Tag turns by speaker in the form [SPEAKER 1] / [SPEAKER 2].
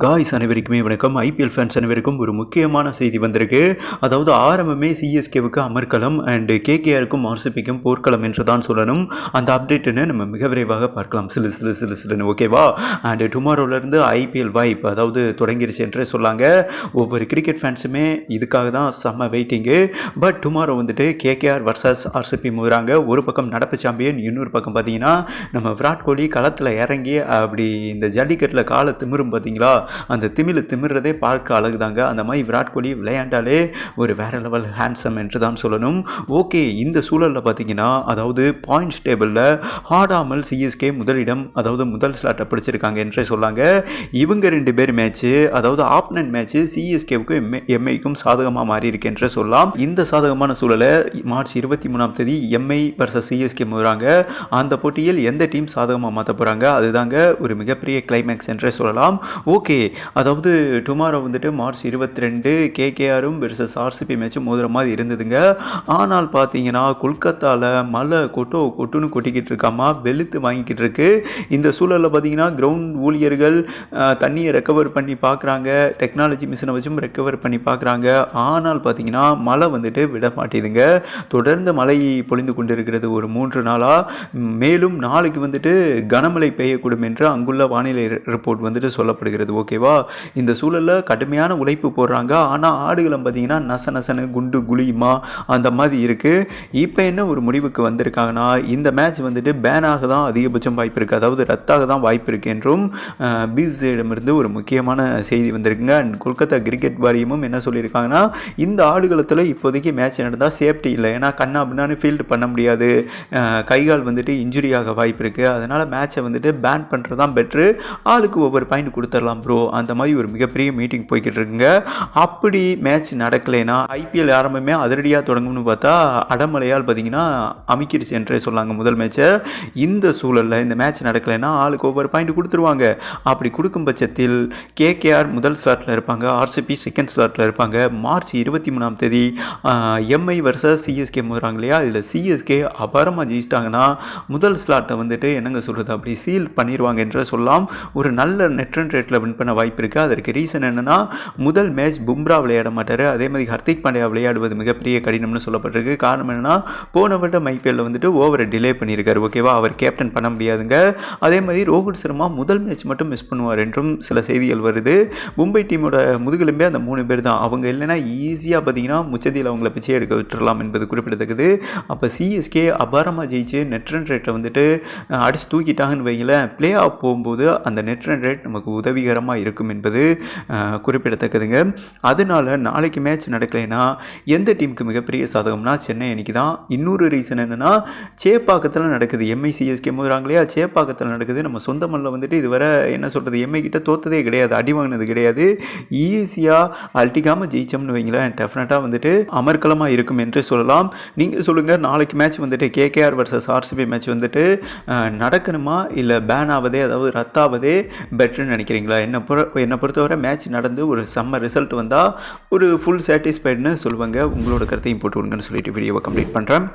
[SPEAKER 1] Guys அனைவருக்குமே வணக்கம். IPL fans அனைவருக்கும் ஒரு முக்கியமான செய்தி வந்திருக்கு. அதாவது ஆரம்பமே சிஎஸ்கேவுக்கு அமர்க்களம் அண்ட் கேகேஆருக்கும் ஆர்சிபிக்கும் போர்க்களம் என்று தான் சொல்லணும். அந்த அப்டேட்டுன்னு நம்ம மிக விரைவாக பார்க்கலாம். சிலுன்னு ஓகேவா. அண்ட் டுமாரோலேருந்து ஐபிஎல் வைப் அதாவது தொடங்கிருச்சு என்றே சொல்லாங்க. ஒவ்வொரு கிரிக்கெட் ஃபேன்ஸுமே இதுக்காக தான் செம்ம வெயிட்டிங்கு. பட் டுமாரோ வந்துட்டு கேகேஆர் வர்சஸ் ஆர்சிபி முகிறாங்க. ஒரு பக்கம் நடப்பு சாம்பியன், இன்னொரு பக்கம் பார்த்தீங்கன்னா நம்ம விராட் கோலி களத்தில் இறங்கி அப்படி இந்த ஜல்லிக்கட்டில் காலை திமிரும் பார்த்தீங்களா, அந்த திமிர்றதே பார்க்க அழகுதாங்க. அந்த மாதிரி விராட் கோலி விளையாண்டாலே ஒரு வேற லெவல் ஹேண்ட்ஸம் என்று தான் சொல்லணும். ஓகே, இந்த சூழலில் பார்த்தீங்கன்னா அதாவது பாயிண்ட்ஸ் டேபிளில் ஆடாமல் சிஎஸ்கே முதலிடம் அதாவது முதல் ஸ்லாட்டை பிடிச்சிருக்காங்க என்றே சொல்லாங்க. இவங்க ரெண்டு பேர் மேட்ச்சு அதாவது ஆப்னன்ட் மேட்ச்சு சிஎஸ்கேவுக்கும் எம்ஐக்கும் சாதகமாக மாறி இருக்கு என்றே சொல்லலாம். இந்த சாதகமான சூழலை மார்ச் 23 எம்ஐ வர்சஸ் சிஎஸ்கே முறாங்க. அந்த போட்டியில் எந்த டீம் சாதகமாக மாற்ற போகிறாங்க, அதுதாங்க ஒரு மிகப்பெரிய கிளைமேக்ஸ் என்றே சொல்லலாம். ஓகே, அதாவது டுமாரோ வந்துட்டு மார்ச் 22 கேகேஆரும் வெர்சஸ் ஆர்சிபி மேட்சும் மோதுற மாதிரி இருந்ததுங்க. ஆனால் பார்த்தீங்கன்னா கொல்கத்தாவில் மழை கொட்டுன்னு கொட்டிக்கிட்டு இருக்காமா, வெளுத்து வாங்கிக்கிட்டு இருக்கு. இந்த சூழலில் பார்த்தீங்கன்னா கிரவுண்ட் ஊழியர்கள் தண்ணியை ரெக்கவர் பண்ணி பார்க்குறாங்க, டெக்னாலஜி மிஷினை வச்சும் ரெக்கவர் பண்ணி பார்க்குறாங்க. ஆனால் பார்த்தீங்கன்னா மழை வந்துட்டு விட மாட்டேதுங்க. தொடர்ந்து மழை பொழிந்து கொண்டு இருக்கிறது ஒரு 3 நாளாக. மேலும் நாளைக்கு வந்துட்டு கனமழை பெய்யக்கூடும் என்று அங்குள்ள வானிலை ரிப்போர்ட் வந்துட்டு சொல்லப்படுகிறது. ஓகேவா. இந்த சூழலில் கடுமையான உழைப்பு போடுறாங்க. ஆனால் ஆடுகளம் பார்த்தீங்கன்னா நசனு குண்டு குழியுமா அந்த மாதிரி இருக்குது. இப்போ என்ன ஒரு முடிவுக்கு வந்திருக்காங்கன்னா இந்த மேட்ச் வந்துட்டு பேனாக தான் அதிகபட்சம் வாய்ப்பு இருக்குது, அதாவது ரத்தாக தான் வாய்ப்பு இருக்குது என்றும் பிசிசிஐடமிருந்து ஒரு முக்கியமான செய்தி வந்திருக்குங்க. அண்ட் கொல்கத்தா கிரிக்கெட் வாரியமும் என்ன சொல்லியிருக்காங்கன்னா இந்த ஆடுகளத்தில் இப்போதைக்கு மேட்ச் நடந்தால் சேஃப்டி இல்லை, ஏன்னா கண்ணா அப்படின்னு ஃபீல்டு பண்ண முடியாது, கைகால் வந்துட்டு இன்ஜுரி ஆக வாய்ப்பு இருக்குது, அதனால் மேட்சை வந்துட்டு பேன் பண்ணுறது தான் பெட்ரு, ஆளுக்கு ஒவ்வொரு பாயிண்ட் கொடுத்துடலாம் ப்ரோ, அந்த மாதிரி ஒரு மிகப்பெரிய மீட்டிங் போய்கிட்டு இருக்குங்க. அப்படி மேட்ச் நடக்கலைன்னா ஐபிஎல் ஆரம்பமே அதிரடியாக தொடங்கும்னு பார்த்தா அடமலையால் பார்த்தீங்கன்னா அமைக்கிடுச்சு என்றே சொல்லாங்க முதல் மேட்சை. இந்த சூழலில் இந்த மேட்ச் நடக்கலைன்னா ஆளுக்கு ஒவ்வொரு பாயிண்ட் கொடுத்துருவாங்க. அப்படி கொடுக்கும் பட்சத்தில் கேகேஆர் முதல் ஸ்லாட்டில் இருப்பாங்க, ஆர்சிபி செகண்ட் ஸ்லாட்டில் இருப்பாங்க. மார்ச் 23 எம்ஐ வர்சஸ் சிஎஸ்கே போகிறாங்க இல்லையா, இதில் சிஎஸ்கே அபாரமாக ஜெயிச்சிட்டாங்கன்னா முதல் ஸ்லாட்டை வந்துட்டு என்னங்க சொல்கிறது அப்படி சீல் பண்ணிடுவாங்க என்று சொல்லலாம். ஒரு நல்ல நெட் ரன் ரேட்டில் வின் பண்ண வாய்ப்பு இருக்குது. அதற்கு ரீசன் என்னென்னா முதல் மேட்ச் பும்ரா விளையாட மாட்டார், அதே மாதிரி ஹர்திக் பாண்டியா விளையாடுவது மிகப்பெரிய கடினம்னு சொல்லப்பட்டிருக்கு. காரணம் என்னென்னா போன வருடம் ஐபிஎல்ல வந்துட்டு ஓவரை டிலே பண்ணியிருக்காரு. ஓகேவா, அவர் கேப்டன் பண்ண முடியாதுங்க. அதே மாதிரி ரோஹித் சர்மா முதல் மேட்ச் மட்டும் மிஸ் பண்ணுவார் என்றும் சில செய்திகள் வருது. மும்பை டீமோட முதுகெலும்பே அந்த 3 பேர் தான். அவங்க இல்லைன்னா ஈஸியாக பார்த்தீங்கன்னா முச்சதியில் அவங்கள பிச்சை எடுக்க விட்டுறலாம் என்பது குறிப்பிடத்தக்கது. அப்போ சிஎஸ்கே அபாரமாக ஜெயிச்சு நெட் ரன் ரேட்டை வந்துட்டு அடிச்சு தூக்கிட்டாங்கன்னு வைங்களேன், பிளே ஆஃப் போகும்போது அந்த நெட் ரன் ரேட் நமக்கு உதவிகரமாக இருக்கும் என்பது குறிப்பிடத்தக்கதுங்க. அதனால நாளைக்கு மேட்ச் நடக்கலைன்னா எந்த டீமுக்கு மிகப்பெரிய சாதகம்னா சென்னை அணிக்கு தான். இன்னொரு ரீசன் என்னென்னா சேப்பாக்கத்தில் நடக்குது, எம்ஐ சிஎஸ்கே போகிறாங்க இல்லையா, சேப்பாக்கத்தில் நடக்குது. நம்ம சொந்த மண்ணில் வந்துட்டு இதுவரை என்ன சொல்கிறது எம்ஐ கிட்ட தோத்ததே கிடையாது, அடி வாங்கினது கிடையாது. ஈஸியாக அல்டிக்காமல் ஜெயிச்சோம்னு வைங்களேன், டெஃபினட்டாக வந்துட்டு அமர்க்கலமாக இருக்கும் என்று சொல்லலாம். நீங்கள் சொல்லுங்கள், நாளைக்கு மேட்ச் வந்துட்டு கேகேஆர் வர்சஸ் ஆர்சிபி மேட்ச் வந்துட்டு நடக்கணுமா இல்லை பேன் ஆவதே அதாவது ரத்தாவதே பெட்டர்னு நினைக்கிறீங்களா? என்னை பொறுத்தவரை மேட்ச் நடந்து ஒரு செம்ம ரிசல்ட் வந்தால் ஒரு ஃபுல் சாட்டிஸ்ஃபைடுன்னு சொல்லுவாங்க. உங்களோட கருத்தையும் போட்டு விடுங்கன்னு சொல்லிட்டு வீடியோவை கம்ப்ளீட் பண்ணுறேன்.